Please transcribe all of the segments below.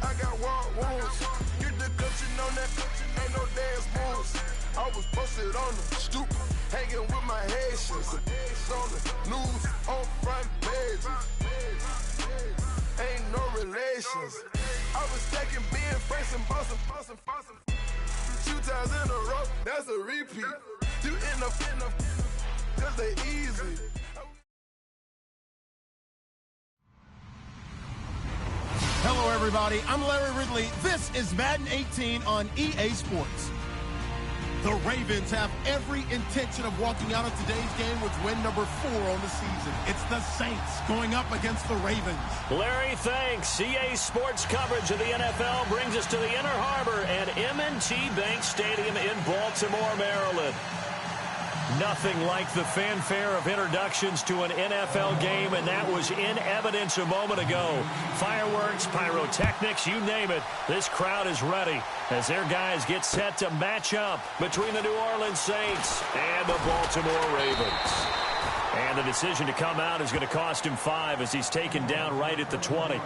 I got wild wounds. Get the cushion on that, ain't no dance moves. I was posted on the stoop, hanging with my Haitians. On the news, on front pages. Ain't no relations. I was stacking being fresh and bustin'. 2 times in a row, that's a repeat. You end up, cause they easy. Hello, everybody. I'm Larry Ridley. This is Madden 18 on EA Sports. The Ravens have every intention of walking out of today's game with win number 4 on the season. It's the Saints going up against the Ravens. Larry, thanks. EA Sports coverage of the NFL brings us to the Inner Harbor at M&T Bank Stadium in Baltimore, Maryland. Nothing like the fanfare of introductions to an NFL game, and that was in evidence a moment ago. Fireworks, pyrotechnics, you name it. This crowd is ready as their guys get set to match up between the New Orleans Saints and the Baltimore Ravens. And the decision to come out is going to cost him 5 as he's taken down right at the 20.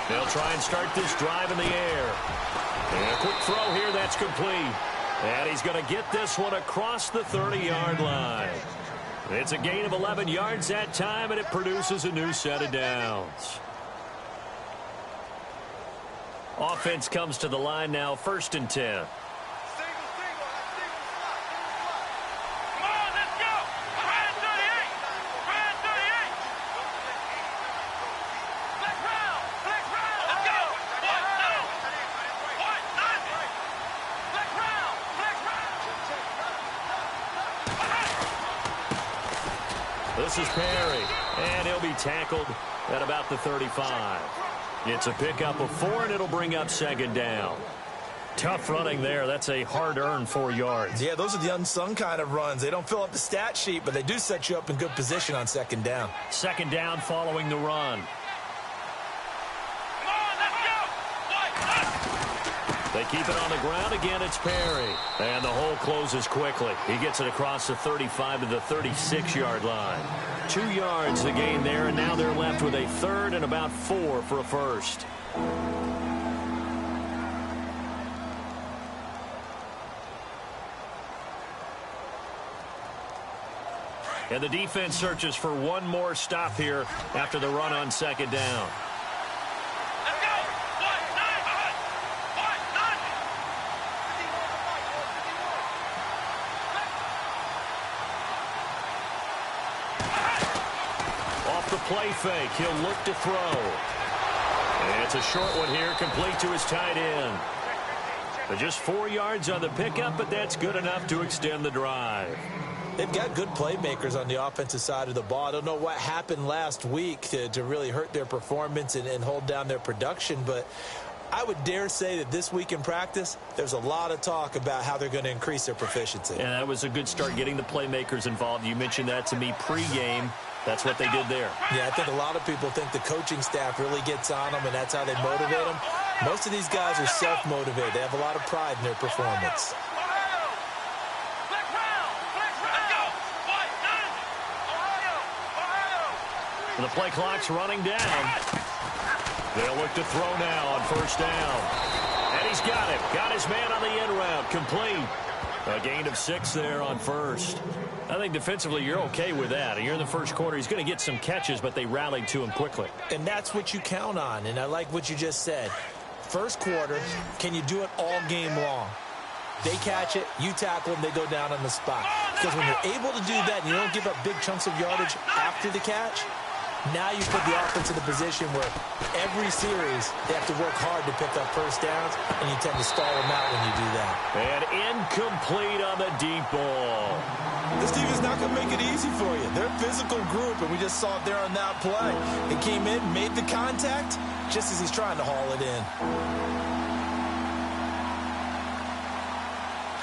They'll try and start this drive in the air. And a quick throw here, that's complete. And he's going to get this one across the 30-yard line. It's a gain of 11 yards that time, and it produces a new set of downs. Offense comes to the line now, 1st and 10. This is Perry, and he'll be tackled at about the 35. It's a pickup of 4, and it'll bring up 2nd down. Tough running there. That's a hard-earned 4 yards. Yeah, those are the unsung kind of runs. They don't fill up the stat sheet, but they do set you up in good position on 2nd down. 2nd down following the run. They keep it on the ground. Again, it's Perry. And the hole closes quickly. He gets it across the 35 to the 36-yard line. 2 yards the gain there, and now they're left with a 3rd and about 4 for a first. And the defense searches for one more stop here after the run on 2nd down. Play fake. He'll look to throw. And it's a short one here, complete to his tight end. But just 4 yards on the pickup, but that's good enough to extend the drive. They've got good playmakers on the offensive side of the ball. I don't know what happened last week to really hurt their performance and hold down their production, but I would dare say that this week in practice, there's a lot of talk about how they're going to increase their proficiency. And that was a good start, getting the playmakers involved. You mentioned that to me pregame. That's what they did there. Yeah, I think a lot of people think the coaching staff really gets on them, and that's how they motivate them. Most of these guys are self-motivated. They have a lot of pride in their performance. The play clock's running down. They'll look to throw now on 1st down. And he's got it. Got his man on the in route. Complete. A gain of 6 there on 1st. I think defensively you're okay with that. You're in the 1st quarter. He's going to get some catches, but they rallied to him quickly. And that's what you count on, and I like what you just said. 1st quarter, can you do it all game long? They catch it, you tackle them, they go down on the spot. Because when you're able to do that and you don't give up big chunks of yardage after the catch, now you put the offense in a position where every series they have to work hard to pick up 1st downs, and you tend to stall them out when you do that. And incomplete on the deep ball. This team is not going to make it easy for you. They're a physical group, and we just saw it there on that play. It came in, made the contact, just as he's trying to haul it in.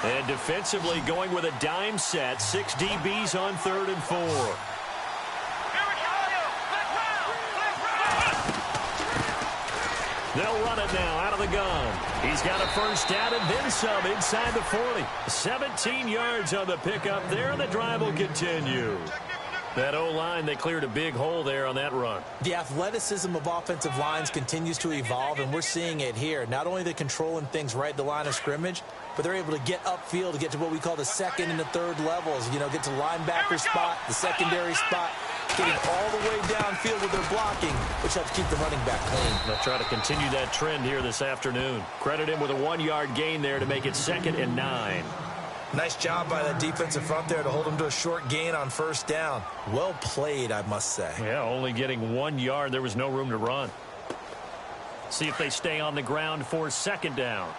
And defensively going with a dime set. 6 DBs on 3rd and 4. They'll run it now out of the gun. He's got a first down and then some inside the 40. 17 yards on the pickup there, and the drive will continue. That O-line, they cleared a big hole there on that run. The athleticism of offensive lines continues to evolve, and we're seeing it here. Not only they're controlling things right at the line of scrimmage, but they're able to get upfield to get to what we call the second and the third levels. You know, get to linebacker spot, the secondary spot, getting all the way downfield with their blocking, which helps keep the running back clean. They'll try to continue that trend here this afternoon. Credit him with a 1-yard gain there to make it 2nd and 9. Nice job by that defensive front there to hold him to a short gain on first down. Well played, I must say. Yeah, only getting 1 yard. There was no room to run. See if they stay on the ground for 2nd down.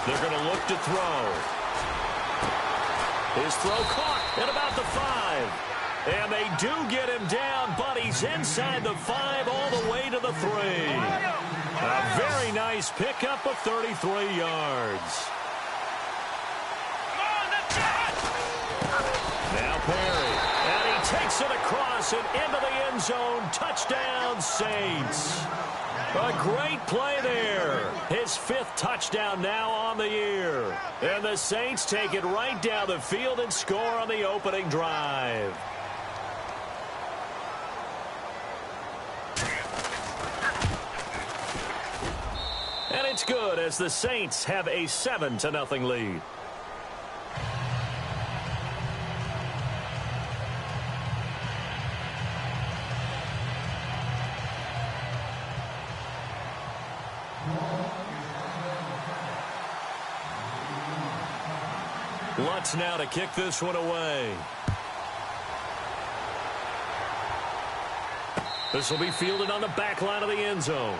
They're going to look to throw. His throw caught at about the 5. And they do get him down, but he's inside the 5 all the way to the 3. A very nice pickup of 33 yards. Now Perry. And he takes it across and into the end zone. Touchdown, Saints. A great play there. His 5th touchdown now on the year. And the Saints take it right down the field and score on the opening drive. And it's good as the Saints have a 7-0 lead. Lutz now to kick this one away. This will be fielded on the back line of the end zone.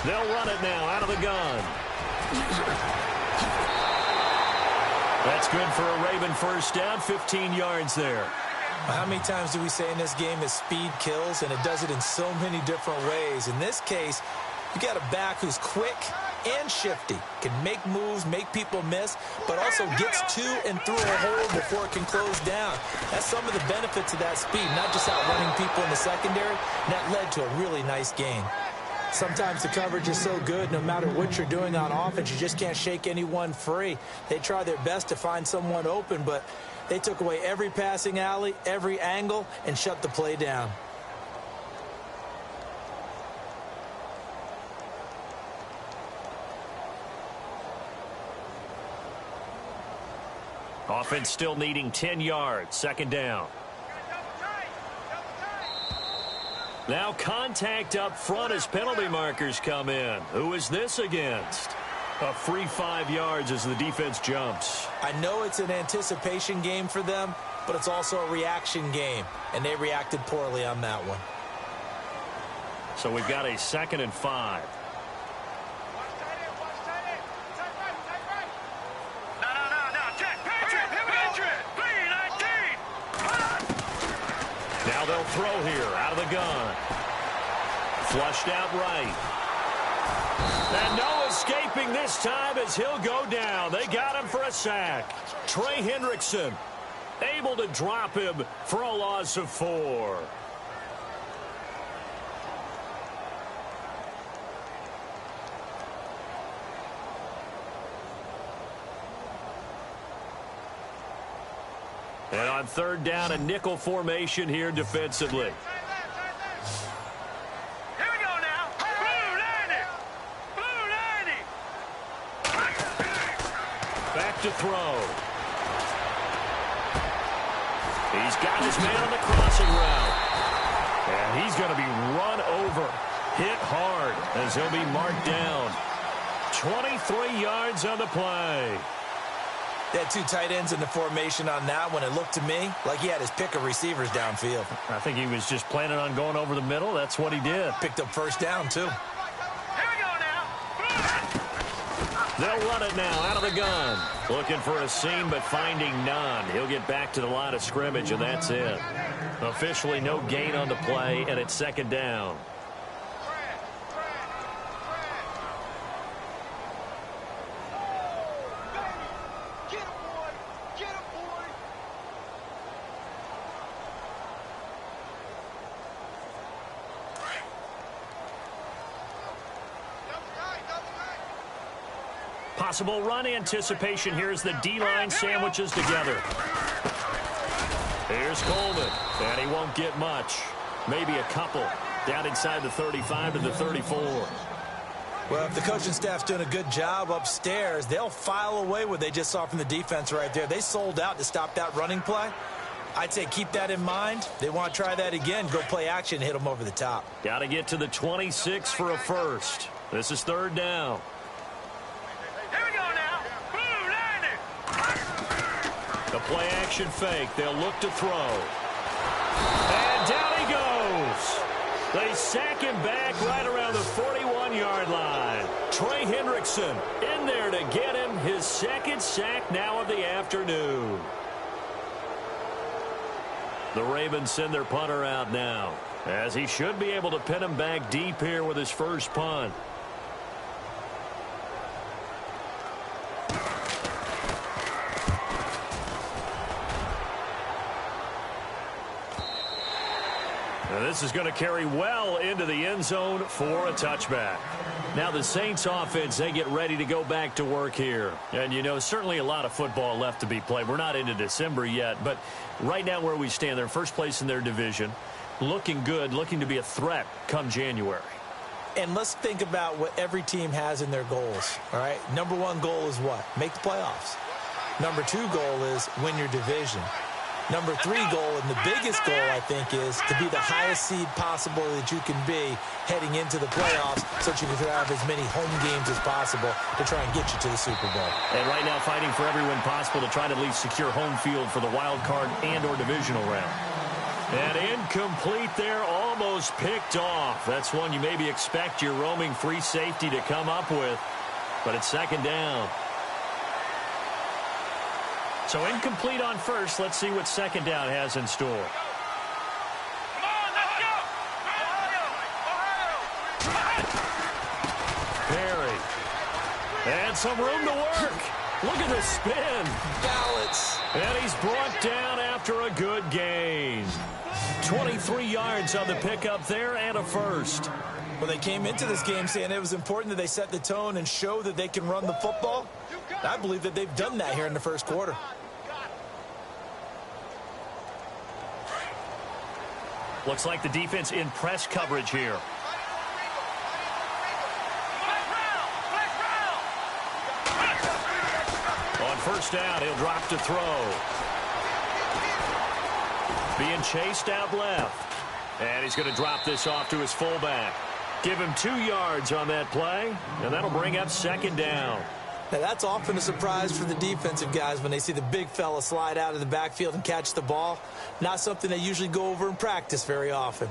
They'll run it now out of the gun. That's good for a Raven first down, 15 yards there. How many times do we say in this game that speed kills, and it does it in so many different ways? In this case, you got a back who's quick and shifty, can make moves, make people miss, but also gets to and through a hole before it can close down. That's some of the benefits of that speed, not just outrunning people in the secondary, and that led to a really nice gain. Sometimes the coverage is so good, no matter what you're doing on offense, you just can't shake anyone free. They try their best to find someone open, but they took away every passing alley, every angle, and shut the play down. Offense still needing 10 yards, 2nd down. Now contact up front as penalty markers come in. Who is this against? A free 5 yards as the defense jumps. I know it's an anticipation game for them, but it's also a reaction game, and they reacted poorly on that one. So we've got a 2nd and 5. Now they'll throw here out of the gun. Flushed out right. And no escaping this time as he'll go down. They got him for a sack. Trey Hendrickson able to drop him for a loss of 4. And on 3rd down, a nickel formation here defensively. Here we go now. Blue 90. Blue 90. to throw. He's got his man on the crossing route. And he's going to be run over. Hit hard as he'll be marked down. 23 yards on the play. They had two tight ends in the formation on that one. It looked to me like he had his pick of receivers downfield. I think he was just planning on going over the middle. That's what he did. Picked up first down, too. They'll run it now out of the gun. Looking for a seam, but finding none. He'll get back to the line of scrimmage, and that's it. Officially no gain on the play, and it's second down. Possible run anticipation here as the D-line sandwiches together. Here's Coleman, and he won't get much. Maybe a couple. Down inside the 35 to the 34. Well, if the coaching staff's doing a good job upstairs, they'll file away what they just saw from the defense right there. They sold out to stop that running play. I'd say keep that in mind. They want to try that again. Go play action, hit them over the top. Got to get to the 26 for a first. This is third down. The play action fake. They'll look to throw. And down he goes. They sack him back right around the 41-yard line. Trey Hendrickson in there to get him his second sack now of the afternoon. The Ravens send their punter out now, as he should be able to pin him back deep here with his first punt. This is going to carry well into the end zone for a touchback. Now the Saints offense, they get ready to go back to work here. And, you know, certainly a lot of football left to be played. We're not into December yet, but right now where we stand, they're first place in their division. Looking good, looking to be a threat come January. And let's think about what every team has in their goals, all right? Number one goal is what? Make the playoffs. Number two goal is win your division. Number three goal, and the biggest goal, I think, is to be the highest seed possible that you can be heading into the playoffs so that you can have as many home games as possible to try and get you to the Super Bowl. And right now fighting for every win possible to try to at least secure home field for the wild card and or divisional round. And incomplete there, almost picked off. That's one you maybe expect your roaming free safety to come up with, but it's second down. So incomplete on first. Let's see what second down has in store. Come on, let's go! Perry. And some room to work. Look at the spin. Balance. And he's brought down after a good gain. 23 yards on the pickup there and a first. Well, they came into this game saying it was important that they set the tone and show that they can run the football. I believe that they've done that here in the first quarter. Looks like the defense in press coverage here. On first down, he'll drop to throw. Being chased out left. And he's going to drop this off to his fullback. Give him 2 yards on that play, and that'll bring up second down. Now, that's often a surprise for the defensive guys when they see the big fella slide out of the backfield and catch the ball. Not something they usually go over in practice very often.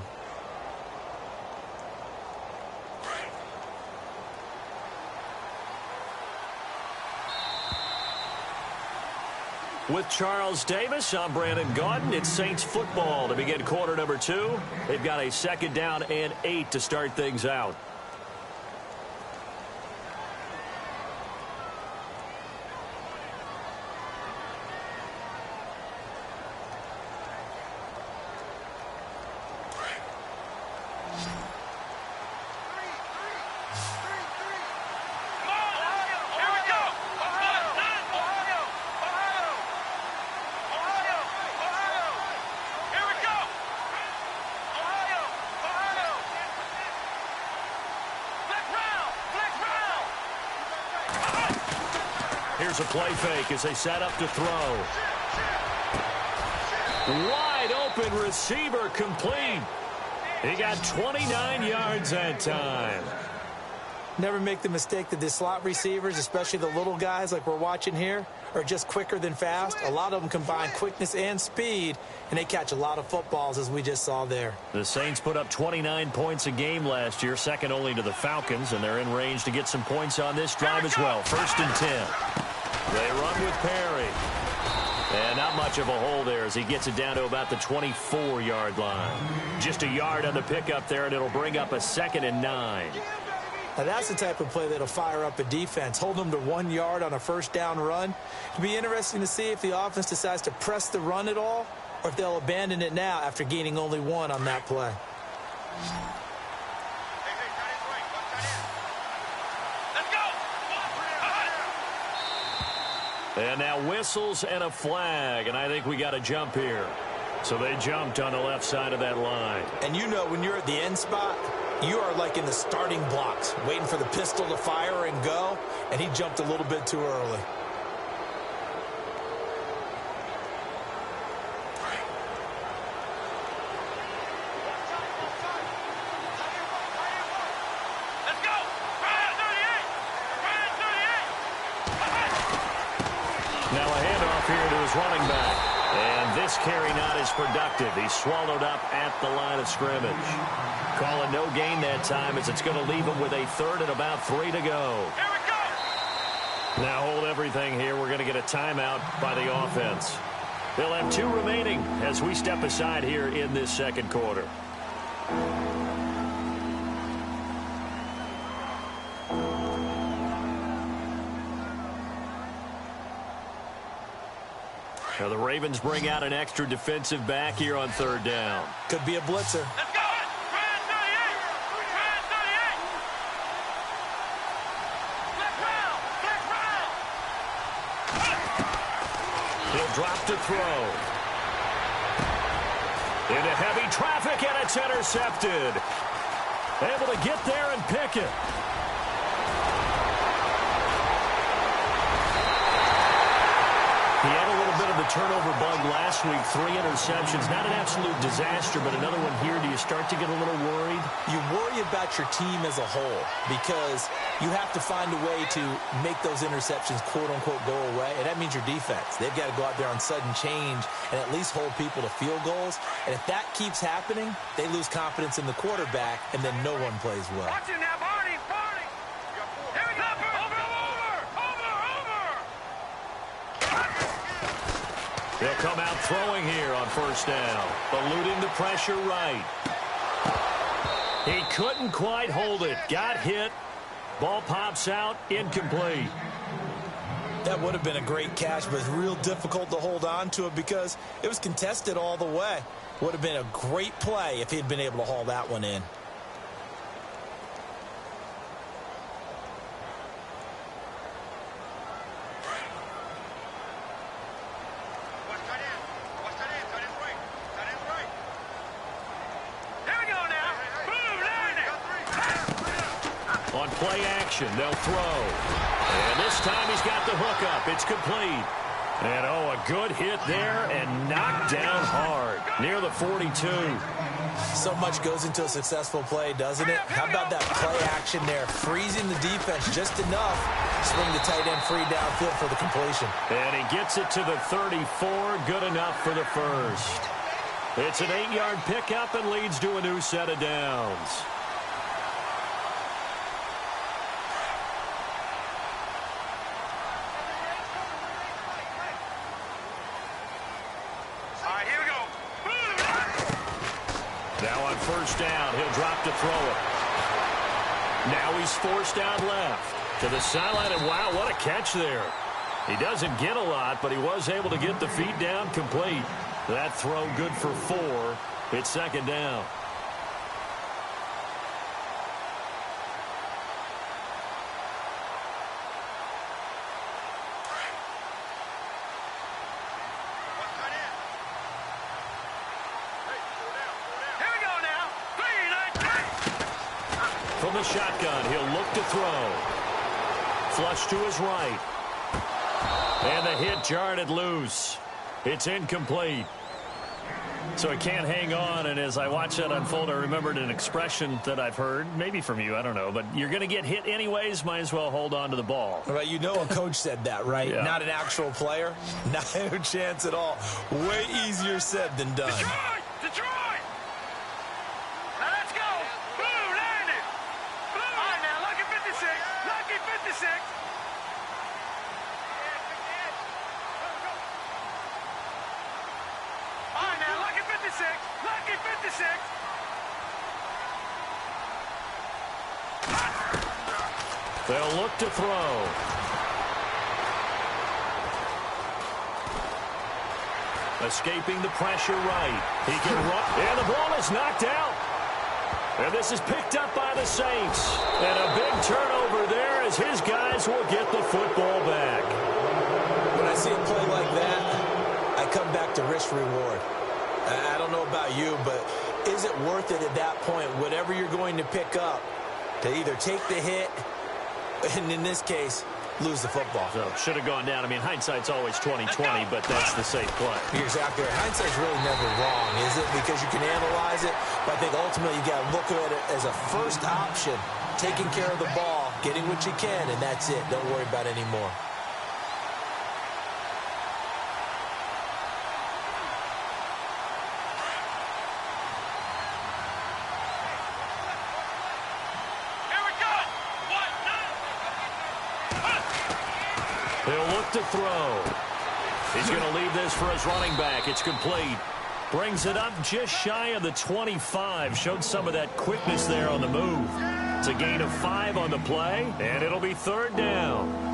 With Charles Davis, I'm Brandon Gaudin. It's Saints football to begin quarter number 2. They've got a second down and 8 to start things out. Here's a play fake as they set up to throw. Wide open receiver complete. He got 29 yards that time. Never make the mistake that the slot receivers, especially the little guys like we're watching here, are just quicker than fast. A lot of them combine quickness and speed, and they catch a lot of footballs, as we just saw there. The Saints put up 29 points a game last year, second only to the Falcons, and they're in range to get some points on this drive as well. 1st and 10. They run with Perry. And not much of a hole there as he gets it down to about the 24-yard line. Just a yard on the pickup there, and it'll bring up a 2nd and 9. Now, that's the type of play that'll fire up a defense. Hold them to 1 yard on a first down run. It'll be interesting to see if the offense decides to press the run at all or if they'll abandon it now after gaining only 1 on that play. And now whistles and a flag, and I think we got a jump here. So they jumped on the left side of that line. And you know when you're at the end spot, you are like in the starting blocks, waiting for the pistol to fire and go, and he jumped a little bit too early. Now a handoff here to his running back. And this carry not as productive. He's swallowed up at the line of scrimmage. Calling no gain that time as it's going to leave him with a 3rd and about 3 to go. Here we go. Now hold everything here. We're going to get a timeout by the offense. They'll have 2 remaining as we step aside here in this second quarter. Now the Ravens bring out an extra defensive back here on 3rd down. Could be a blitzer. Let's go. Trans 38. Trans 38. Flex round. Flex round. He'll drop to throw. Into heavy traffic, and it's intercepted. Able to get there and pick it. He had a little bit of the turnover bug last week, 3 interceptions. Not an absolute disaster, but another one here. Do you start to get a little worried? You worry about your team as a whole because you have to find a way to make those interceptions, quote-unquote, go away, and that means your defense. They've got to go out there on sudden change and at least hold people to field goals, and if that keeps happening, they lose confidence in the quarterback, and then no one plays well. Watch it now, Barney. Barney. Here we go. Over. They'll come out throwing here on 1st down. Eluding the pressure right. He couldn't quite hold it. Got hit. Ball pops out. Incomplete. That would have been a great catch, but it's real difficult to hold on to it because it was contested all the way. Would have been a great play if he had been able to haul that one in. On play action, they'll throw. And this time he's got the hook up. It's complete. And, oh, a good hit there and knocked down hard near the 42. So much goes into a successful play, doesn't it? How about that play action there? Freezing the defense just enough. Swing the tight end free downfield for the completion. And he gets it to the 34. Good enough for the first. It's an 8-yard pickup and leads to a new set of downs. Now on 1st down, he'll drop to throw it. Now he's forced out left to the sideline, and wow, what a catch there. He doesn't get a lot, but he was able to get the feet down complete. That throw good for 4. It's 2nd down. From the shotgun, he'll look to throw. Flush to his right. And the hit jarred it loose. It's incomplete. So he can't hang on, and as I watch that unfold, I remembered an expression that I've heard, maybe from you, I don't know, but you're going to get hit anyways, might as well hold on to the ball. Right, you know a coach said that, right? Yeah. Not an actual player. Not a chance at all. Way easier said than done. Detroit! Detroit! Now let's go! Blue, land it! Blue! All right, now, lucky 56. Lucky 56. All right, now, lucky 56. Lucky 56. They'll look to throw. Escaping the pressure right. He can run. And the ball is knocked out. And this is picked up by the Saints. And a big turnover there as his guys will get the football back. When I see a play like that, I come back to risk-reward. I don't know about you, but is it worth it at that point, whatever you're going to pick up, to either take the hit, and in this case, lose the football? So should have gone down. I mean, hindsight's always 20/20, but that's the safe play. You're exactly right. Hindsight's really never wrong, is it? Because you can analyze it, but I think ultimately you got to look at it as a first option, taking care of the ball, getting what you can, and that's it. Don't worry about it anymore. He'll look to throw. He's going to leave this for his running back. It's complete. Brings it up just shy of the 25. Showed some of that quickness there on the move. It's a gain of 5 on the play, and it'll be third down.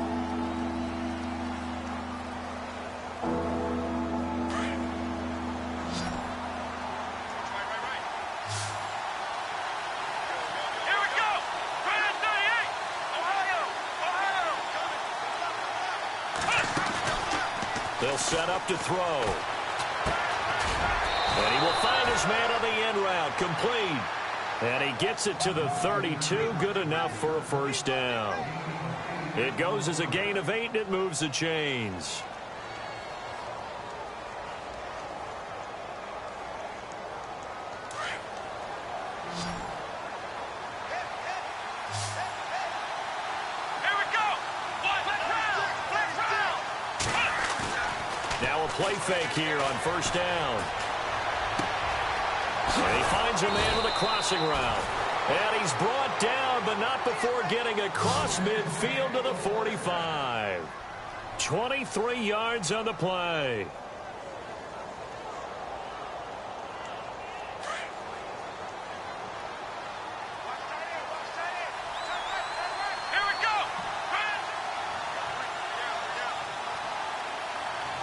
They'll set up to throw. And he will find his man on the end route. Complete. And he gets it to the 32. Good enough for a first down. It goes as a gain of 8, and it moves the chains. Play fake here on first down. And he finds a man with a crossing route. And he's brought down, but not before getting across midfield to the 45. 23 yards on the play.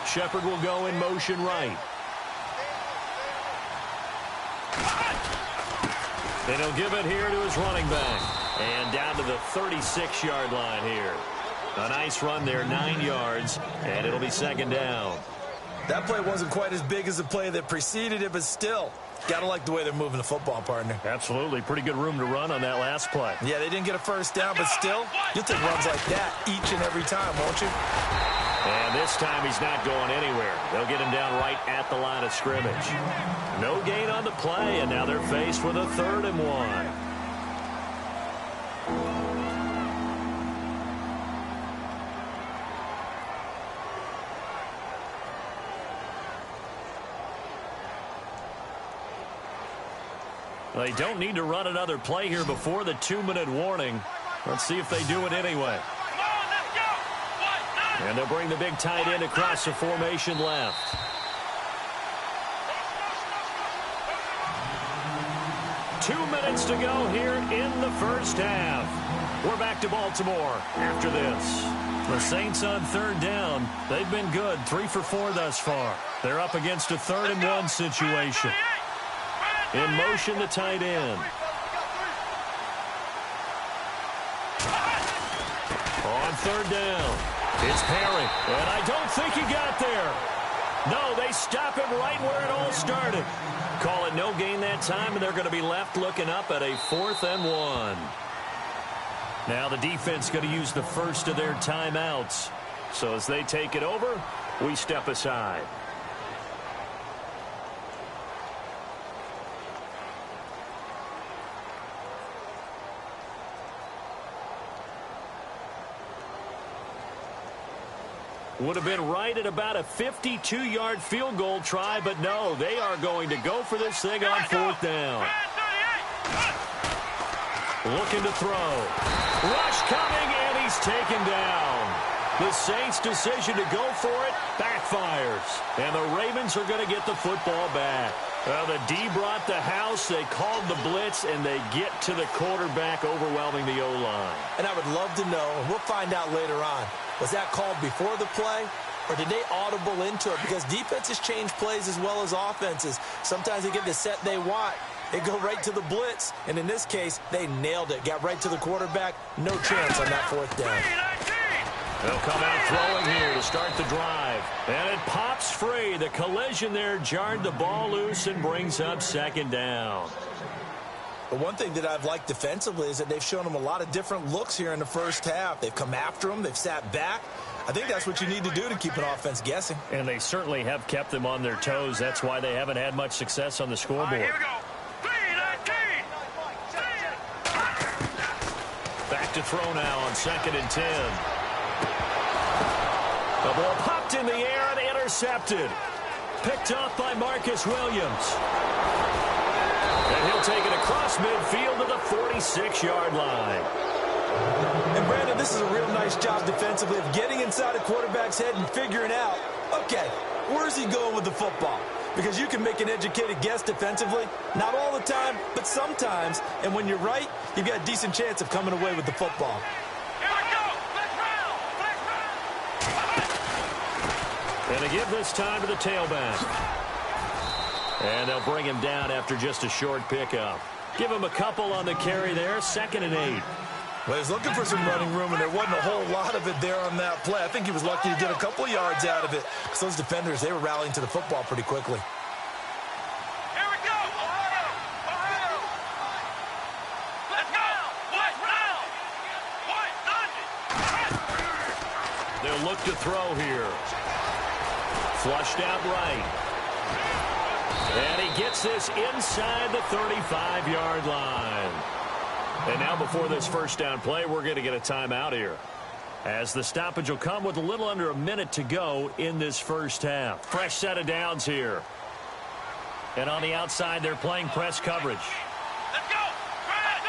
Shepard will go in motion right. And he'll give it here to his running back. And down to the 36-yard line here. A nice run there, 9 yards, and it'll be second down. That play wasn't quite as big as the play that preceded it, but still, got to like the way they're moving the football, partner. Absolutely. Pretty good room to run on that last play. Yeah, they didn't get a first down, but still, you'll take runs like that each and every time, won't you? And this time he's not going anywhere. They'll get him down right at the line of scrimmage. No gain on the play, and now they're faced with a 3rd and 1. They don't need to run another play here before the 2-minute warning. Let's see if they do it anyway. And they'll bring the big tight end across the formation left. Two minutes to go here in the first half. We're back to Baltimore after this. The Saints on 3rd down. They've been good, 3 for 4 thus far. They're up against a 3rd and 1 situation. In motion, the tight end. On 3rd down. It's Perry, and I don't think he got there. No, they stop him right where it all started. Call it no gain that time, and they're going to be left looking up at a 4th and 1. Now the defense going to use the first of their timeouts. So as they take it over, we step aside. Would have been right at about a 52-yard field goal try, but no, they are going to go for this thing on 4th down. Looking to throw. Rush coming, and he's taken down. The Saints' decision to go for it backfires, and the Ravens are going to get the football back. Well, the D brought the house, they called the blitz, and they get to the quarterback, overwhelming the O-line. And I would love to know, and we'll find out later on, was that called before the play, or did they audible into it? Because defenses change plays as well as offenses. Sometimes they get the set they want. They go right to the blitz, and in this case, they nailed it. Got right to the quarterback. No chance on that 4th down. They'll come out throwing here to start the drive. And it pops free. The collision there jarred the ball loose and brings up 2nd down. But one thing that I've liked defensively is that they've shown them a lot of different looks here in the first half. They've come after them. They've sat back. I think that's what you need to do to keep an offense guessing. And they certainly have kept them on their toes. That's why they haven't had much success on the scoreboard. Here we go. Back to throw now on 2nd and 10. The ball popped in the air and intercepted. Picked off by Marcus Williams. And he'll take it across midfield to the 46-yard line. And, Brandon, this is a real nice job defensively of getting inside a quarterback's head and figuring out, okay, where's he going with the football? Because you can make an educated guess defensively. Not all the time, but sometimes. And when you're right, you've got a decent chance of coming away with the football. Here we go. Let's round. And they give this time to the tailback. And they'll bring him down after just a short pickup. Give him a couple on the carry there, 2nd and 8. Well, he was looking for some running room, and there wasn't a whole lot of it there on that play. I think he was lucky to get a couple of yards out of it, because those defenders, they were rallying to the football pretty quickly. Here we go. Ohio. Let's go. Let's round. They'll look to throw here. Flushed out right. And he gets this inside the 35-yard line. And now before this first down play, we're going to get a timeout here, as the stoppage will come with a little under a minute to go in this first half. Fresh set of downs here. And on the outside, they're playing press coverage. Let's go. Brad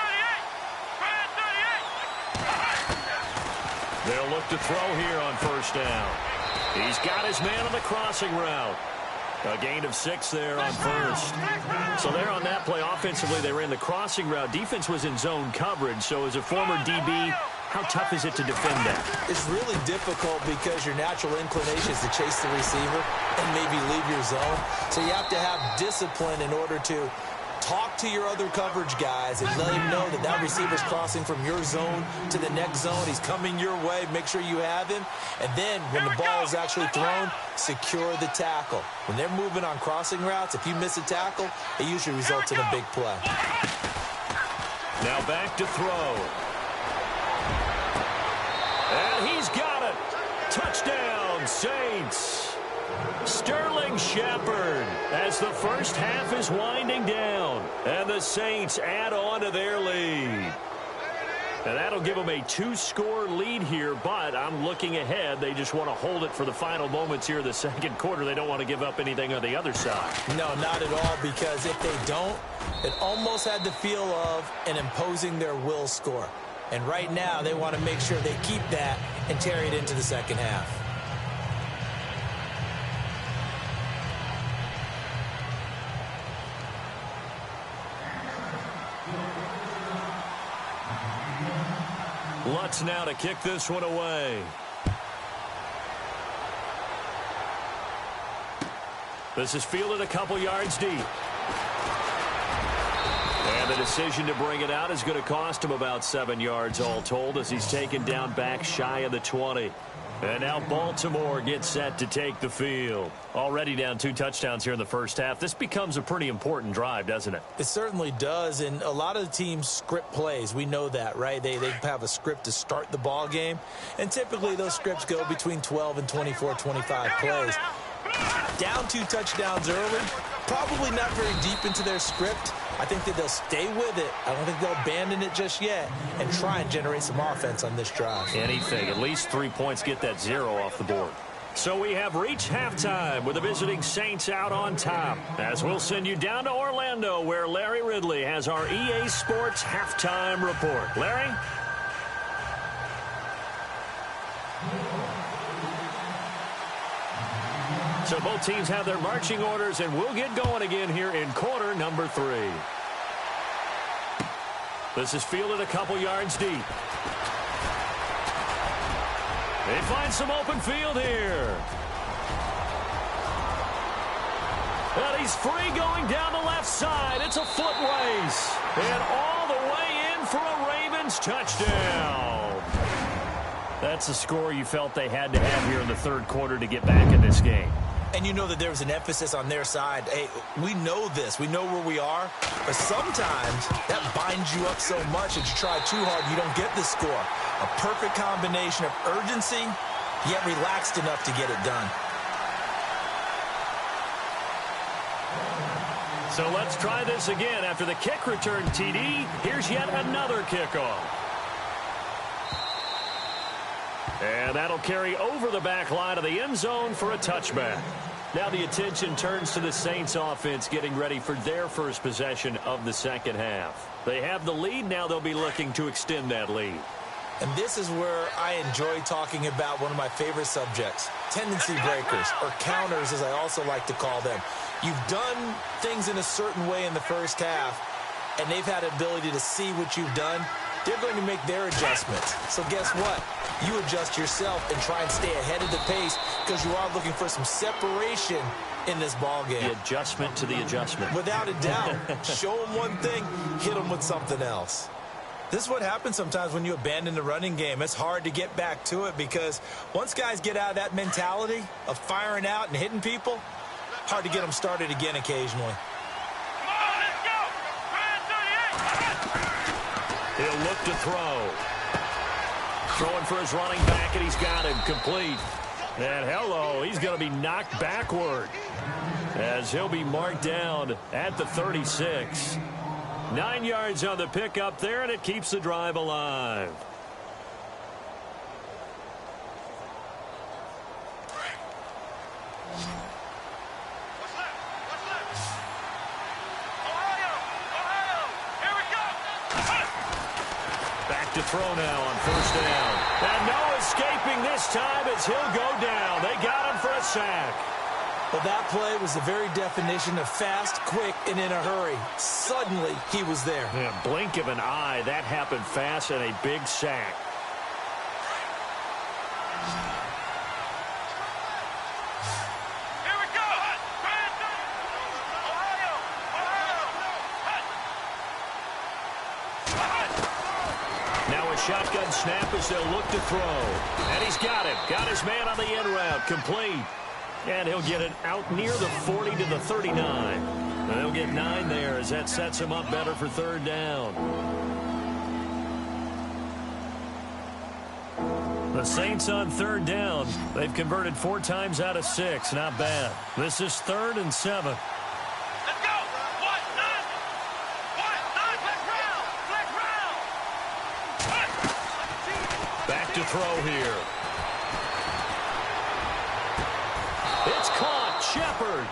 38. They'll look to throw here on first down. He's got his man on the crossing route. A gain of 6 there on first. So there on that play, offensively, they ran the crossing route. Defense was in zone coverage. So as a former DB, how tough is it to defend that? It's really difficult because your natural inclination is to chase the receiver and maybe leave your zone. So you have to have discipline in order to talk to your other coverage guys and let him know that that receiver's crossing from your zone to the next zone. He's coming your way. Make sure you have him. And then when the ball is actually thrown, secure the tackle. When they're moving on crossing routes, if you miss a tackle, it usually results in a big play. Now back to throw. And he's got it. Touchdown, Saints. Sterling Shepard as the first half is winding down. And the Saints add on to their lead. And that'll give them a 2-score lead here, but I'm looking ahead. They just want to hold it for the final moments here of the second quarter. They don't want to give up anything on the other side. No, not at all, because if they don't, it almost had the feel of an imposing their will score. And right now, they want to make sure they keep that and carry it into the second half. Lutz now to kick this one away. This is fielded a couple yards deep. And the decision to bring it out is going to cost him about 7 yards all told, as he's taken down back shy of the 20. And now Baltimore gets set to take the field. Already down 2 touchdowns here in the first half. This becomes a pretty important drive, doesn't it? It certainly does, and a lot of the teams script plays. We know that, right? They have a script to start the ball game, and typically those scripts go between 12 and 24, 25 plays. Down 2 touchdowns early, probably not very deep into their script. I think that they'll stay with it. I don't think they'll abandon it just yet and try and generate some offense on this drive. Anything. At least 3 points, get that 0 off the board. So we have reached halftime with the visiting Saints out on top. As we'll send you down to Orlando, where Larry Ridley has our EA Sports halftime report. Larry? So both teams have their marching orders, and we'll get going again here in quarter number 3. This is fielded a couple yards deep. They find some open field here. And he's free going down the left side. It's a foot race. And all the way in for a Ravens touchdown. That's the score you felt they had to have here in the third quarter to get back in this game. And you know that there was an emphasis on their side. Hey, we know this. We know where we are. But sometimes that binds you up so much that you try too hard, you don't get the score. A perfect combination of urgency, yet relaxed enough to get it done. So let's try this again. After the kick return TD, here's yet another kickoff. And that'll carry over the back line of the end zone for a touchback. Now the attention turns to the Saints offense getting ready for their first possession of the second half. They have the lead. Now they'll be looking to extend that lead. And this is where I enjoy talking about one of my favorite subjects, tendency breakers, or counters as I also like to call them. You've done things in a certain way in the first half, and they've had the ability to see what you've done. They're going to make their adjustments. So guess what? You adjust yourself and try and stay ahead of the pace because you are looking for some separation in this ball game. The adjustment to the adjustment. Without a doubt. Show them one thing, hit them with something else. This is what happens sometimes when you abandon the running game. It's hard to get back to it because once guys get out of that mentality of firing out and hitting people, hard to get them started again occasionally. He'll look to throw. Throwing for his running back, and he's got him complete. And hello, he's going to be knocked backward as he'll be marked down at the 36. 9 yards on the pickup there, and it keeps the drive alive. To throw now on first down. And no escaping this time as he'll go down. They got him for a sack. Well, that play was the very definition of fast, quick, and in a hurry. Suddenly, he was there. Yeah, blink of an eye. That happened fast and a big sack. Shotgun snap as they'll look to throw. And he's got it. Got his man on the in route. Complete. And he'll get it out near the 40 to the 39. And they'll get 9 there as that sets him up better for third down. The Saints on third down. They've converted 4 times out of 6. Not bad. This is 3rd and 7. To throw here. It's caught. Shepard.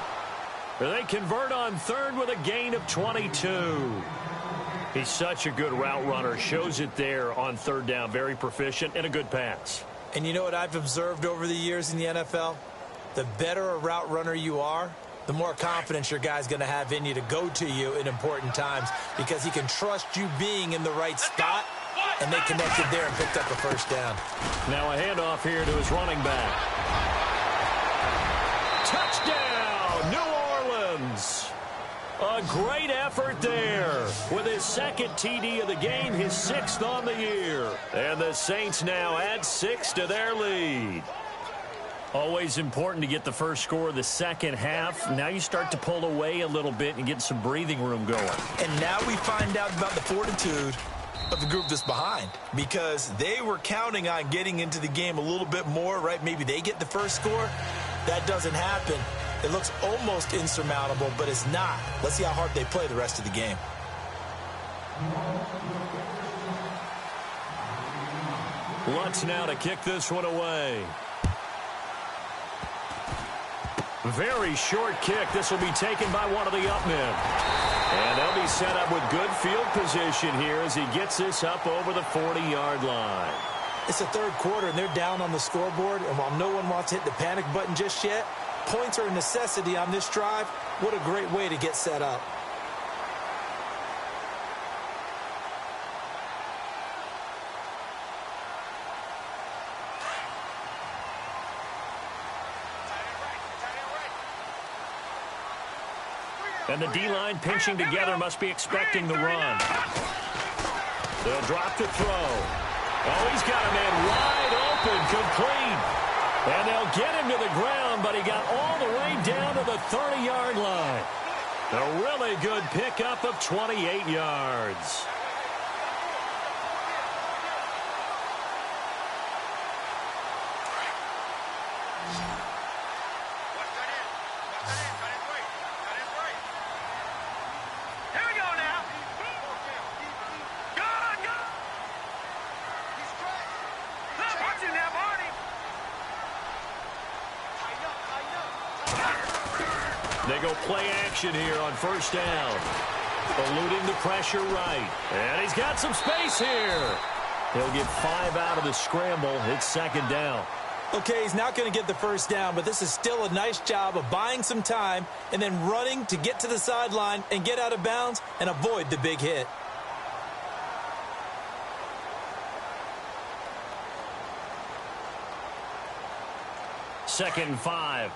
They convert on 3rd with a gain of 22. He's such a good route runner. Shows it there on 3rd down. Very proficient and a good pass. And you know what I've observed over the years in the NFL? The better a route runner you are, the more confidence your guy's going to have in you to go to you in important times because he can trust you being in the right spot. And they connected there and picked up a first down. Now a handoff here to his running back. Touchdown, New Orleans. A great effort there. With his second TD of the game, his 6th on the year. And the Saints now add 6 to their lead. Always important to get the first score of the second half. Now you start to pull away a little bit and get some breathing room going. And now we find out about the fortitude of the group that's behind, because they were counting on getting into the game a little bit more, right? Maybe they get the first score. That doesn't happen. It looks almost insurmountable, but it's not. Let's see how hard they play the rest of the game. Lutz now to kick this one away. Very short kick. This will be taken by one of the up men. And they'll be set up with good field position here as he gets this up over the 40-yard line. It's the third quarter, and they're down on the scoreboard. And while no one wants to hit the panic button just yet, points are a necessity on this drive. What a great way to get set up. And the D-line pinching together must be expecting the run. They'll drop to throw. Oh, he's got a man wide open, complete. And they'll get him to the ground, but he got all the way down to the 30-yard line. A really good pickup of 28 yards. They go play action here on first down. Eluding the pressure right. And he's got some space here. He'll get 5 out of the scramble. It's second down. Okay, he's not going to get the first down, but this is still a nice job of buying some time and then running to get to the sideline and get out of bounds and avoid the big hit. Second and 5.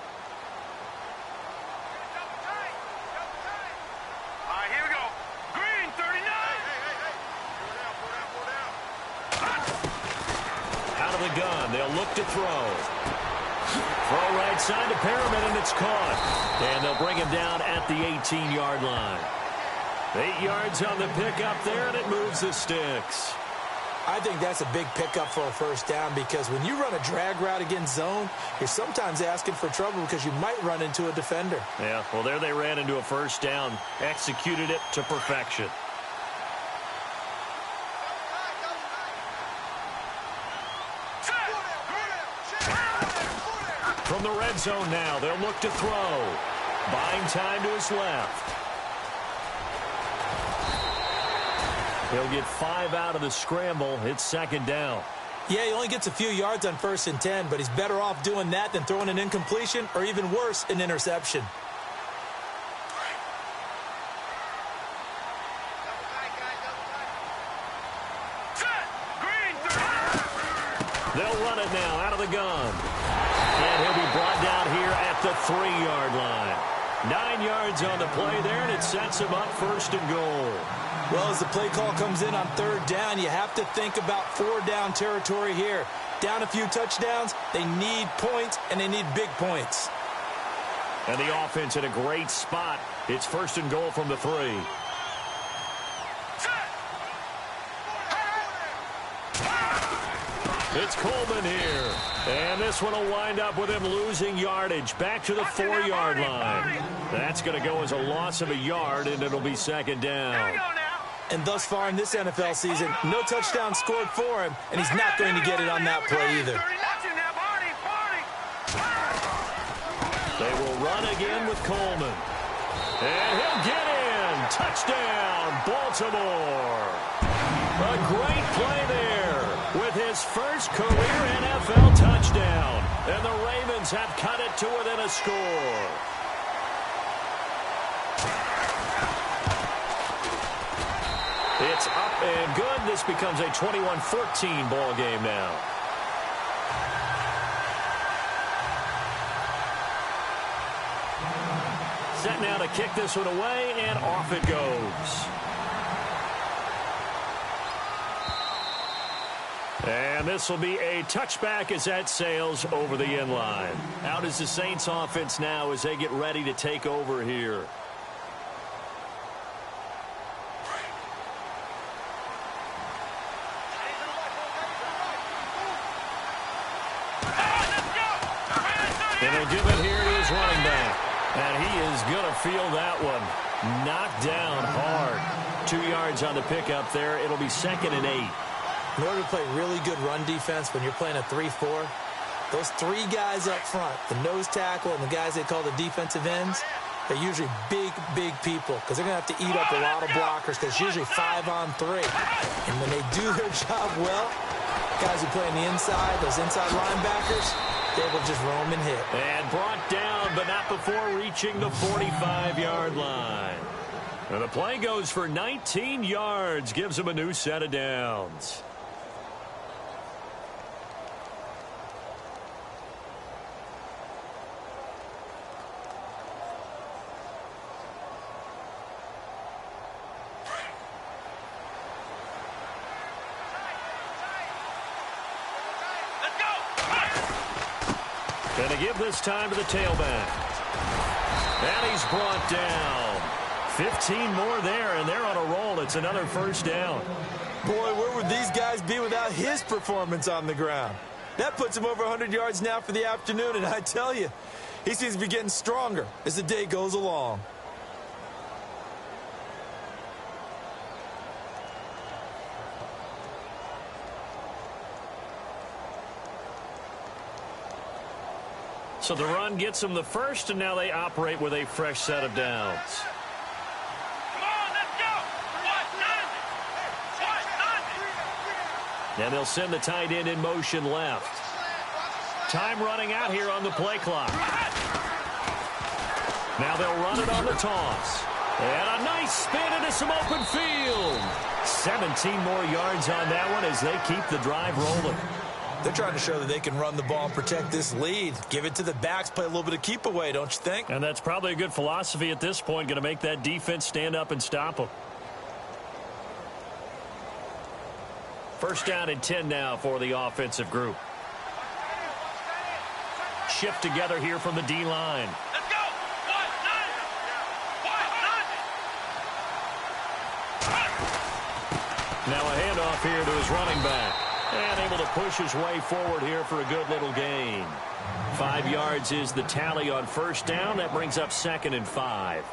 Gun. They'll look to throw. Throw right side to Perriman, and it's caught. And they'll bring him down at the 18-yard line. 8 yards on the pickup there, and it moves the sticks. I think that's a big pickup for a first down, because when you run a drag route against zone, you're sometimes asking for trouble because you might run into a defender. Yeah, well, there they ran into a first down. Executed it to perfection. From the red zone now, they'll look to throw. Buying time to his left. He'll get 5 out of the scramble. It's second down. Yeah, he only gets a few yards on 1st and 10, but he's better off doing that than throwing an incompletion or even worse, an interception. They'll run it now out of the gun. And he'll be brought down here at the 3-yard line. 9 yards on the play there, and it sets him up 1st and goal. Well, as the play call comes in on 3rd down, you have to think about 4-down territory here. Down a few touchdowns, they need points, and they need big points. And the offense in a great spot. It's 1st and goal from the 3. It's Coleman here. And this one will wind up with him losing yardage back to the 4-yard line. That's going to go as a loss of a yard, and it'll be second down. And thus far in this NFL season, no touchdown scored for him, and he's not going to get it on that play either. They will run again with Coleman. And he'll get in. Touchdown, Baltimore. A great play there with his first career NFL touchdown. And the Ravens have cut it to within a score. It's up and good. This becomes a 21-14 ball game now. Set now to kick this one away, and off it goes. And this will be a touchback as that sails over the end line. Out is the Saints offense now as they get ready to take over here. And he'll give it here to his running back. And he is going to feel that one. Knocked down hard. 2 yards on the pickup there. It'll be 2nd and 8. In order to play really good run defense when you're playing a 3-4, those 3 guys up front, the nose tackle and the guys they call the defensive ends, they're usually big people because they're going to have to eat up a lot of blockers because it's usually 5-on-3. And when they do their job well, guys who play on the inside, those inside linebackers, they will just roam and hit. And brought down, but not before reaching the 45-yard line. And the play goes for 19 yards, gives them a new set of downs. Going to give this time to the tailback. And he's brought down. 15 more there, and they're on a roll. It's another first down. Boy, where would these guys be without his performance on the ground? That puts him over 100 yards now for the afternoon, and I tell you, he seems to be getting stronger as the day goes along. So the run gets them the first, and now they operate with a fresh set of downs. Come on, let's go! And they'll send the tight end in motion left. Time running out here on the play clock. Now they'll run it on the toss. And a nice spin into some open field. 17 more yards on that one as they keep the drive rolling. They're trying to show that they can run the ball and protect this lead. Give it to the backs, play a little bit of keep away, don't you think? And that's probably a good philosophy at this point, going to make that defense stand up and stop them. First down and 10 now for the offensive group. Shift together here from the D-line. Let's go! Now a handoff here to his running back. And able to push his way forward here for a good little gain. 5 yards is the tally on first down. That brings up 2nd and 5.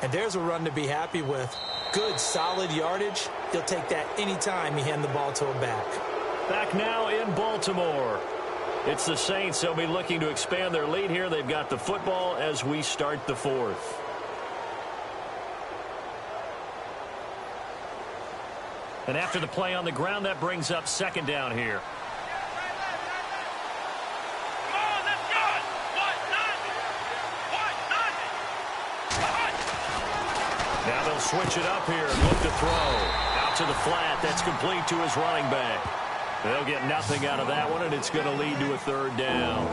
And there's a run to be happy with. Good, solid yardage. He'll take that anytime you hand the ball to a back. Back now in Baltimore. It's the Saints. They'll be looking to expand their lead here. They've got the football as we start the 4th. And after the play on the ground, that brings up 2nd down here. Now they'll switch it up here and look to throw. Out to the flat. That's complete to his running back. They'll get nothing out of that one, and it's going to lead to a 3rd down.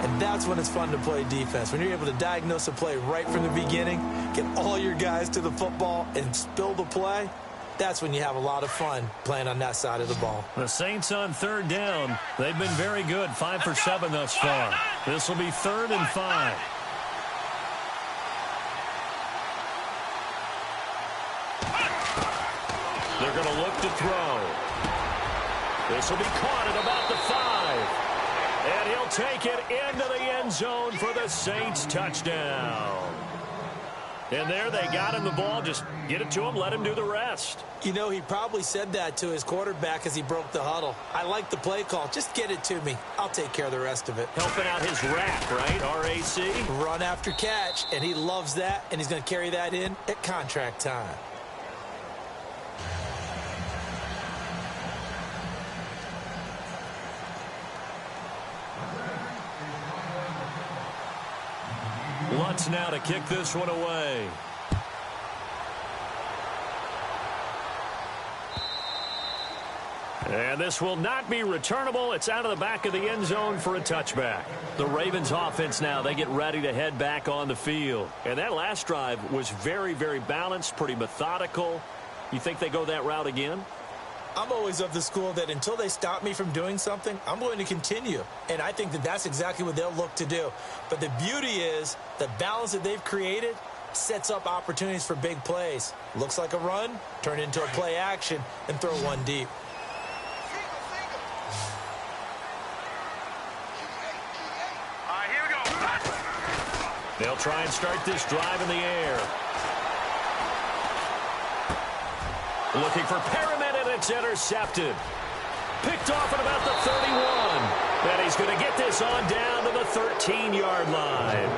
And that's when it's fun to play defense. When you're able to diagnose a play right from the beginning, get all your guys to the football, and spill the play, that's when you have a lot of fun playing on that side of the ball. The Saints on 3rd down. They've been very good. 5 for 7 thus far. This will be 3rd and 5. They're going to look to throw. This will be caught at about the 5. And he'll take it into the end zone for the Saints touchdown. And there they got him the ball. Just get it to him, let him do the rest. You know, he probably said that to his quarterback as he broke the huddle. I like the play call. Just get it to me. I'll take care of the rest of it. Helping out his rack, right? R-A-C? Run after catch, and he loves that, and he's going to carry that in at contract time. Lutz now to kick this one away. And this will not be returnable. It's out of the back of the end zone for a touchback. The Ravens offense now, they get ready to head back on the field. And that last drive was very, very balanced, pretty methodical. You think they go that route again? I'm always of the school that until they stop me from doing something, I'm going to continue. And I think that that's exactly what they'll look to do. But the beauty is the balance that they've created sets up opportunities for big plays. Looks like a run, turn into a play action, and throw one deep. All right, here we go. They'll try and start this drive in the air. Looking for Perriman, and it's intercepted. Picked off at about the 31. And he's going to get this on down to the 13-yard line.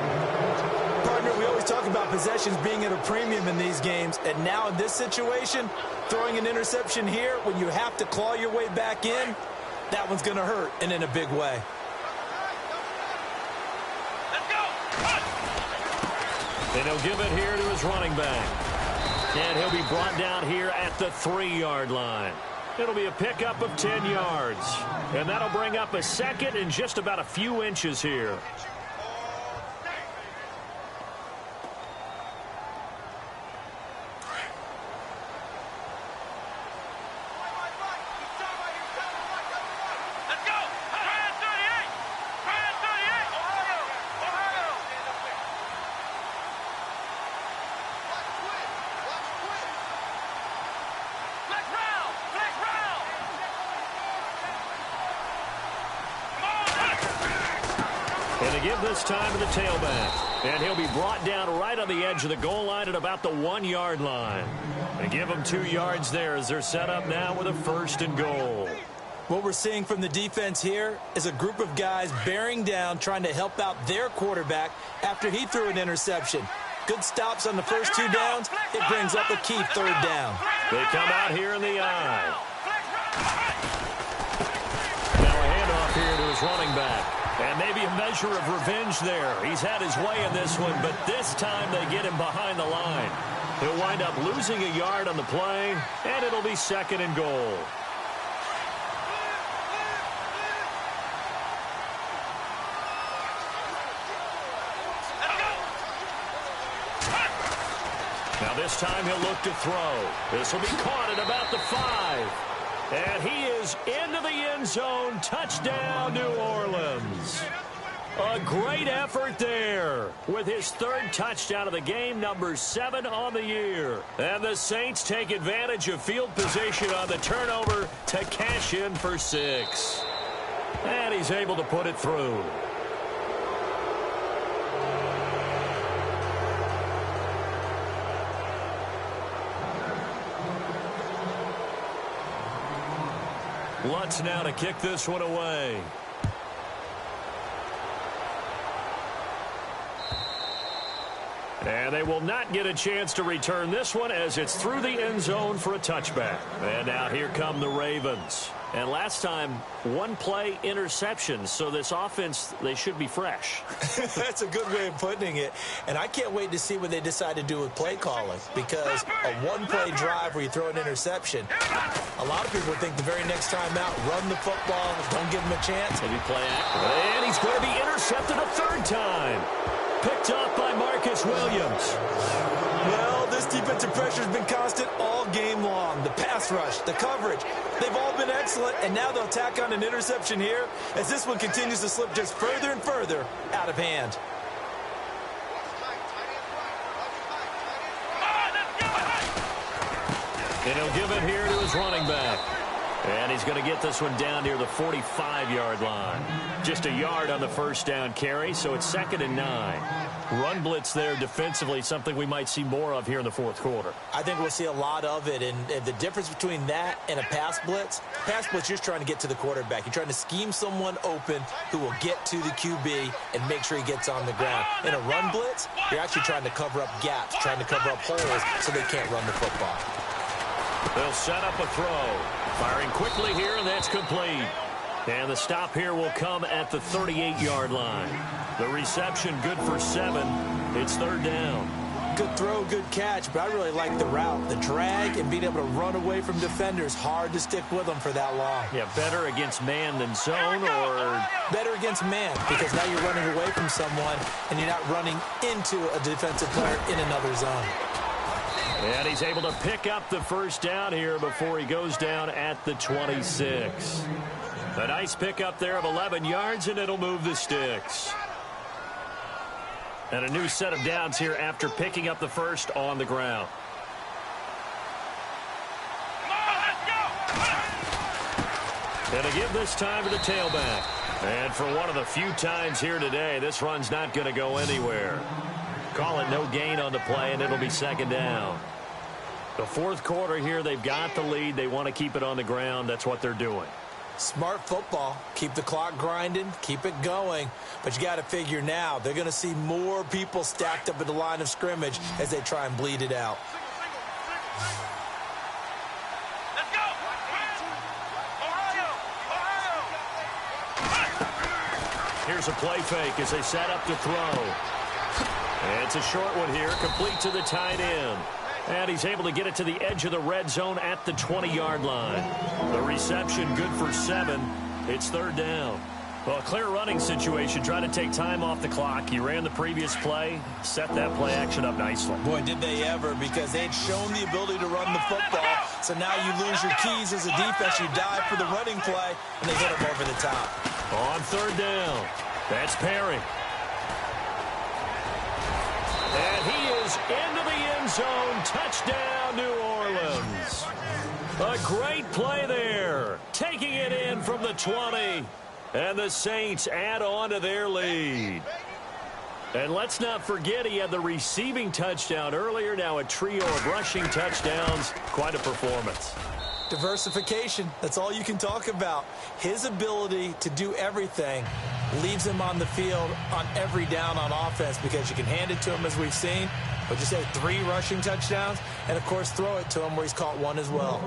Partner, we always talk about possessions being at a premium in these games. And now in this situation, throwing an interception here when you have to claw your way back in, that one's going to hurt, and in a big way. Let's go. And he'll give it here to his running back. And he'll be brought down here at the 3-yard line. It'll be a pickup of 10 yards. And that'll bring up a second and just about a few inches here. Let's go. Brand 38. Brand 38. Ohio. Ohio. Flex round. Flex round. Come on. And they give this time to the tailback. And he'll be brought down right on the edge of the goal line at about the 1-yard line. They give him 2 yards there as they're set up now with a 1st and goal. What we're seeing from the defense here is a group of guys bearing down, trying to help out their quarterback after he threw an interception. Good stops on the first 2 downs. It brings up a key 3rd down. They come out here in the eye. Now a handoff here to his running back. And maybe a measure of revenge there. He's had his way in this one, but this time they get him behind the line. He'll wind up losing a yard on the play, and it'll be 2nd and goal. Now this time he'll look to throw. This will be caught at about the 5. And he is into the end zone. Touchdown, New Orleans. A great effort there with his 3rd touchdown of the game, number 7 on the year. And the Saints take advantage of field position on the turnover to cash in for 6. And he's able to put it through. Lutz now to kick this one away. And they will not get a chance to return this one as it's through the end zone for a touchback. And now here come the Ravens. And last time, 1-play interception. So this offense, they should be fresh. That's a good way of putting it. And I can't wait to see what they decide to do with play calling. Because a 1-play drive where you throw an interception, a lot of people think the very next time out, run the football, don't give him a chance. Maybe play action. And he's going to be intercepted a 3rd time. Picked off by Marcus Williams. Well, this defensive pressure has been constant all game long. The pass rush, the coverage, they've all been excellent, and now they'll tack on an interception here as this one continues to slip just further and further out of hand. And he'll give it here to his running back. And he's going to get this one down near the 45-yard line. Just a yard on the 1st down carry, so it's 2nd and 9. Run blitz there defensively, something we might see more of here in the 4th quarter. I think we'll see a lot of it, and the difference between that and a pass blitz, you're just trying to get to the quarterback. You're trying to scheme someone open who will get to the QB and make sure he gets on the ground. In a run blitz, you're actually trying to cover up gaps, trying to cover up holes so they can't run the football. They'll set up a throw. Firing quickly here, and that's complete. And the stop here will come at the 38-yard line. The reception good for 7. It's 3rd down. Good throw, good catch, but I really like the route. The drag and being able to run away from defenders. Hard to stick with them for that long. Yeah, better against man than zone, or better against man, because now you're running away from someone and you're not running into a defensive player in another zone. And he's able to pick up the first down here before he goes down at the 26. A nice pickup there of 11 yards, and it'll move the sticks. And a new set of downs here after picking up the first on the ground. And to give this time to the tailback. And for one of the few times here today, this run's not going to go anywhere. Call it no gain on the play, and it'll be second down. The fourth quarter here, they've got the lead. They want to keep it on the ground. That's what they're doing. Smart football. Keep the clock grinding. Keep it going. But you got to figure now, they're going to see more people stacked up at the line of scrimmage as they try and bleed it out. Let's go! Ohio! Here's a play fake as they set up to throw. And it's a short one here, complete to the tight end. And he's able to get it to the edge of the red zone at the 20-yard line. The reception good for 7. It's third down. Well, a clear running situation. Try to take time off the clock. You ran the previous play, set that play action up nicely. Boy, did they ever, because they'd shown the ability to run the football. So now you lose your keys as a defense. You dive for the running play, and they hit him over the top. On third down, that's Perry. And he is into the end zone. Touchdown, New Orleans. A great play there. Taking it in from the 20. And the Saints add on to their lead. And let's not forget he had the receiving touchdown earlier. Now a trio of rushing touchdowns. Quite a performance. Diversification, that's all you can talk about. His ability to do everything leaves him on the field on every down on offense, because you can hand it to him as we've seen, but just had 3 rushing touchdowns, and of course throw it to him where he's caught 1 as well.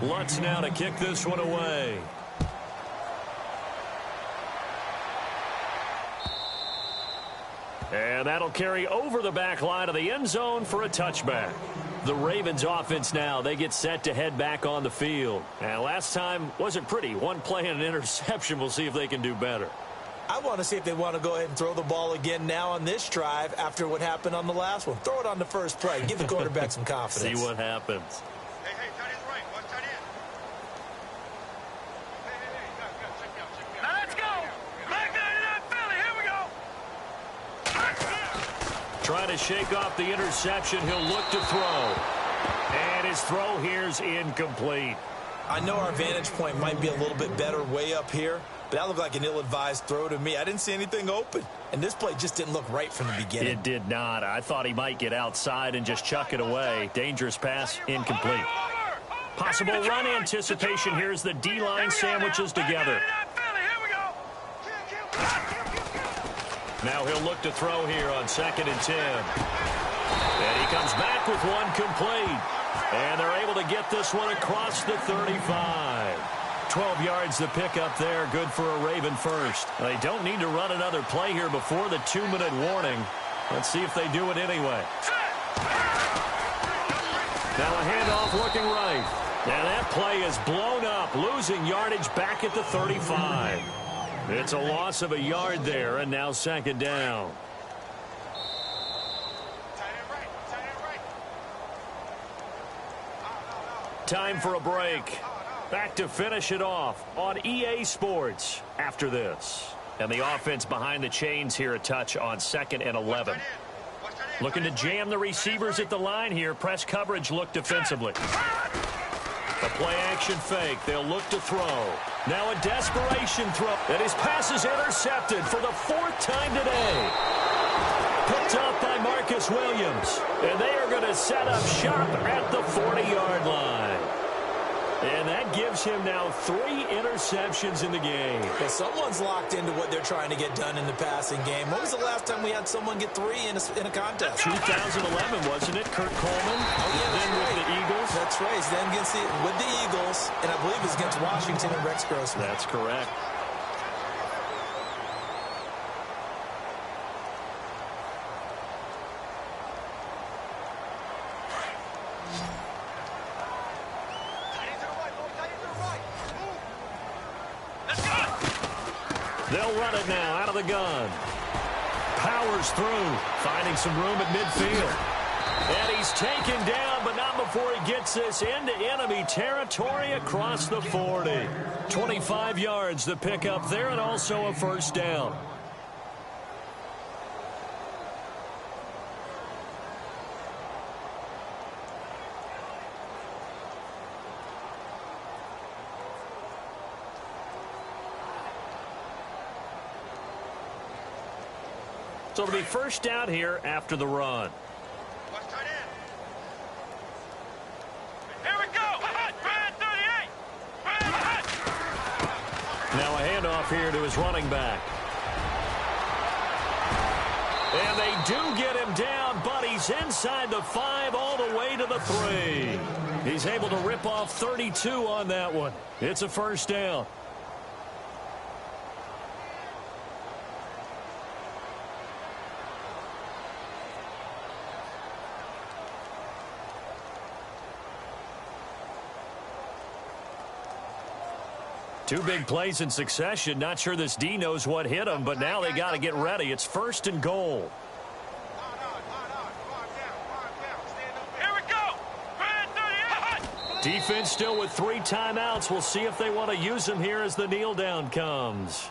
Lutz now to kick this one away. And that'll carry over the back line of the end zone for a touchback. The Ravens offense now, they get set to head back on the field. And last time wasn't pretty. 1 play and an interception. We'll see if they can do better. I want to see if they want to go ahead and throw the ball again now on this drive after what happened on the last one. Throw it on the first play. Give the quarterback some confidence. See what happens. Hey, tight end's right. Watch tight end. Check me out. Now let's go. Black 99 Philly. Here we go. Trying to shake off the interception. He'll look to throw. And his throw here's incomplete. I know our vantage point might be a little bit better way up here, but that looked like an ill-advised throw to me. I didn't see anything open, and this play just didn't look right from the beginning. It did not. I thought he might get outside and just chuck it away. Dangerous pass, incomplete. Possible run anticipation. Here's the D-line sandwiches together. Now he'll look to throw here on 2nd and 10. And he comes back with 1 complete. And they're able to get this one across the 35. 12 yards to pick up there. Good for a Raven first. They don't need to run another play here before the 2-minute warning. Let's see if they do it anyway. Now a handoff looking right. And that play is blown up, losing yardage back at the 35. It's a loss of a yard there, and now 2nd down. Time for a break. Back to finish it off on EA Sports after this. And the offense behind the chains here, a touch on 2nd and 11. Looking to jam the receivers at the line here. Press coverage look defensively. A play-action fake. They'll look to throw. Now a desperation throw. And his pass is intercepted for the 4th time today. Picked off by Marcus Williams. And they are going to set up shop at the 40-yard line. And that gives him now 3 interceptions in the game. Well, someone's locked into what they're trying to get done in the passing game. When was the last time we had someone get 3 in a contest? 2011, wasn't it? Kurt Coleman. Oh, yeah, then with the Eagles. That's right. Then with the Eagles, and I believe it was against Washington and Rex Grossman. That's correct. They'll run it now out of the gun. Powers through, finding some room at midfield. And he's taken down, but not before he gets this into enemy territory across the 40. 25 yards to pick up there, and also a first down. So it'll be first down here after the run. Here we go. Brad 38. Now a handoff here to his running back. And they do get him down, but he's inside the 5 all the way to the 3. He's able to rip off 32 on that one. It's a first down. Two big plays in succession. Not sure this D knows what hit him, but now they got to get ready. It's first and goal. Here we go. Brad 38. Defense still with 3 timeouts. We'll see if they want to use them here as the kneel down comes.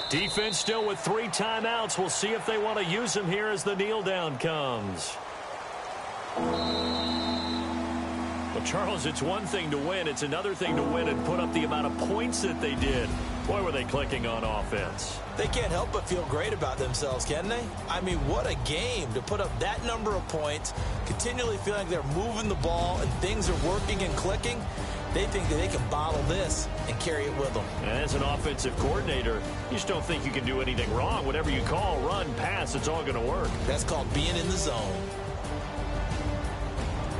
Defense still with 3 timeouts. We'll see if they want to use them here as the kneel down comes. Well, Charles, it's one thing to win. It's another thing to win and put up the amount of points that they did. Boy, were they clicking on offense. They can't help but feel great about themselves, can they? I mean, what a game to put up that number of points, continually feeling like they're moving the ball and things are working and clicking. They think that they can bottle this and carry it with them. And as an offensive coordinator, you just don't think you can do anything wrong. Whatever you call, run, pass, it's all going to work. That's called being in the zone.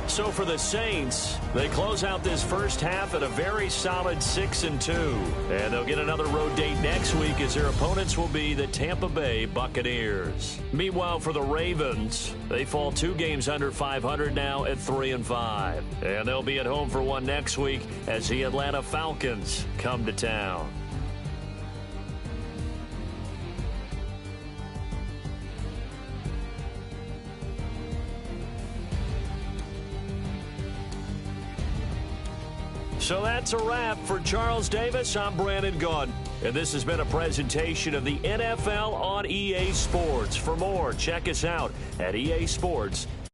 So for the Saints, they close out this first half at a very solid 6-2. And they'll get another road date next week as their opponents will be the Tampa Bay Buccaneers. Meanwhile, for the Ravens, they fall 2 games under 500 now at 3-5. And they'll be at home for one next week as the Atlanta Falcons come to town. So that's a wrap. For Charles Davis, I'm Brandon Gaudin. And this has been a presentation of the NFL on EA Sports. For more, check us out at easports.com.